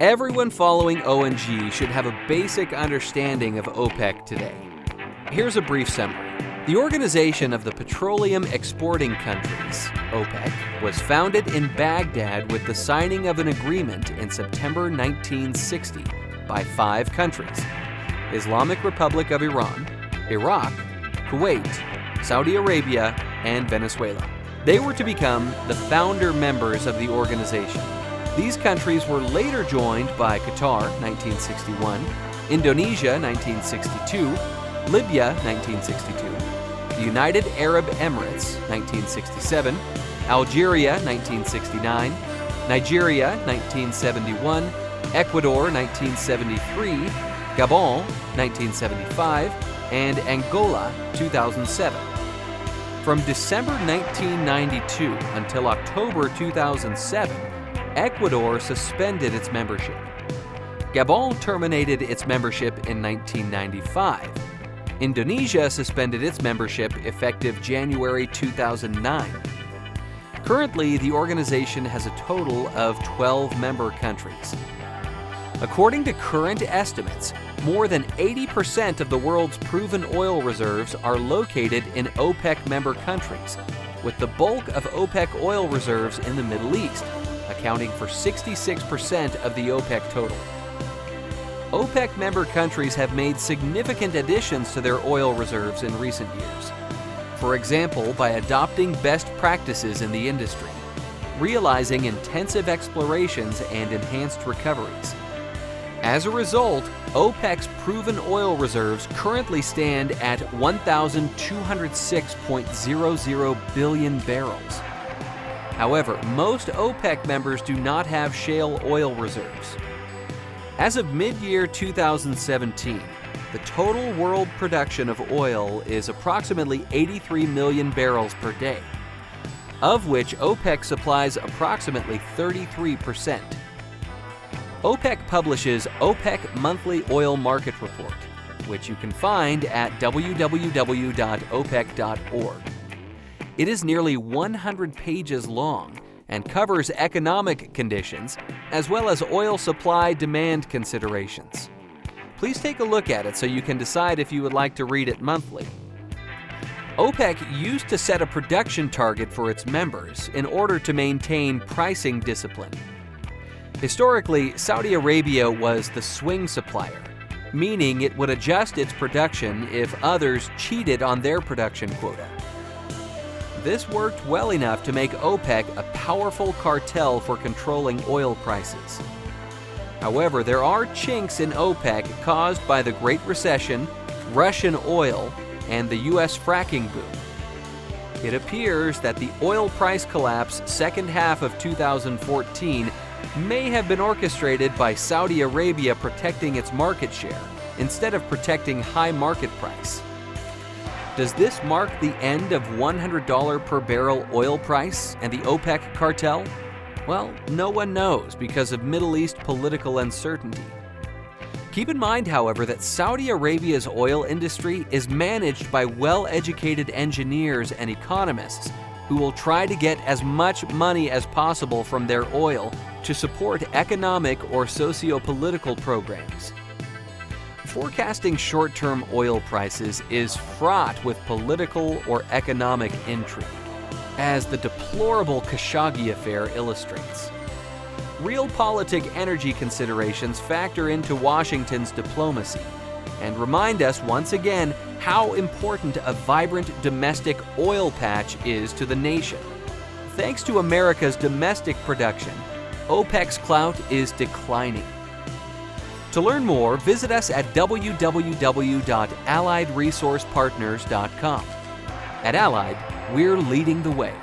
Everyone following O&G should have a basic understanding of OPEC today. Here's a brief summary. The Organization of the Petroleum Exporting Countries, OPEC, was founded in Baghdad with the signing of an agreement in September 1960 by 5 countries: Islamic Republic of Iran, Iraq, Kuwait, Saudi Arabia, and Venezuela. They were to become the founder members of the organization. These countries were later joined by Qatar, 1961, Indonesia, 1962, Libya, 1962, the United Arab Emirates, 1967, Algeria, 1969, Nigeria, 1971, Ecuador, 1973, Gabon, 1975, and Angola, 2007. From December 1992 until October 2007, Ecuador suspended its membership. Gabon terminated its membership in 1995. Indonesia suspended its membership effective January 2009. Currently, the organization has a total of 12 member countries. According to current estimates, more than 80% of the world's proven oil reserves are located in OPEC member countries, with the bulk of OPEC oil reserves in the Middle East, accounting for 66% of the OPEC total. OPEC member countries have made significant additions to their oil reserves in recent years. For example, by adopting best practices in the industry, realizing intensive explorations and enhanced recoveries. As a result, OPEC's proven oil reserves currently stand at 1,206.00 billion barrels. However, most OPEC members do not have shale oil reserves. As of mid-year 2017, the total world production of oil is approximately 83 million barrels per day, of which OPEC supplies approximately 33%. OPEC publishes OPEC Monthly Oil Market Report, which you can find at www.opec.org. It is nearly 100 pages long and covers economic conditions as well as oil supply-demand considerations. Please take a look at it so you can decide if you would like to read it monthly. OPEC used to set a production target for its members in order to maintain pricing discipline. Historically, Saudi Arabia was the swing supplier, meaning it would adjust its production if others cheated on their production quota. This worked well enough to make OPEC a powerful cartel for controlling oil prices. However, there are chinks in OPEC caused by the Great Recession, Russian oil, and the U.S. fracking boom. It appears that the oil price collapse second half of 2014 may have been orchestrated by Saudi Arabia protecting its market share instead of protecting high market price. Does this mark the end of $100 per barrel oil price and the OPEC cartel? Well, no one knows because of Middle East political uncertainty. Keep in mind, however, that Saudi Arabia's oil industry is managed by well-educated engineers and economists who will try to get as much money as possible from their oil to support economic or socio-political programs. Forecasting short-term oil prices is fraught with political or economic intrigue, as the deplorable Khashoggi affair illustrates. Realpolitik energy considerations factor into Washington's diplomacy and remind us once again how important a vibrant domestic oil patch is to the nation. Thanks to America's domestic production, OPEC's clout is declining. To learn more, visit us at www.alliedresourcepartners.com. At Allied, we're leading the way.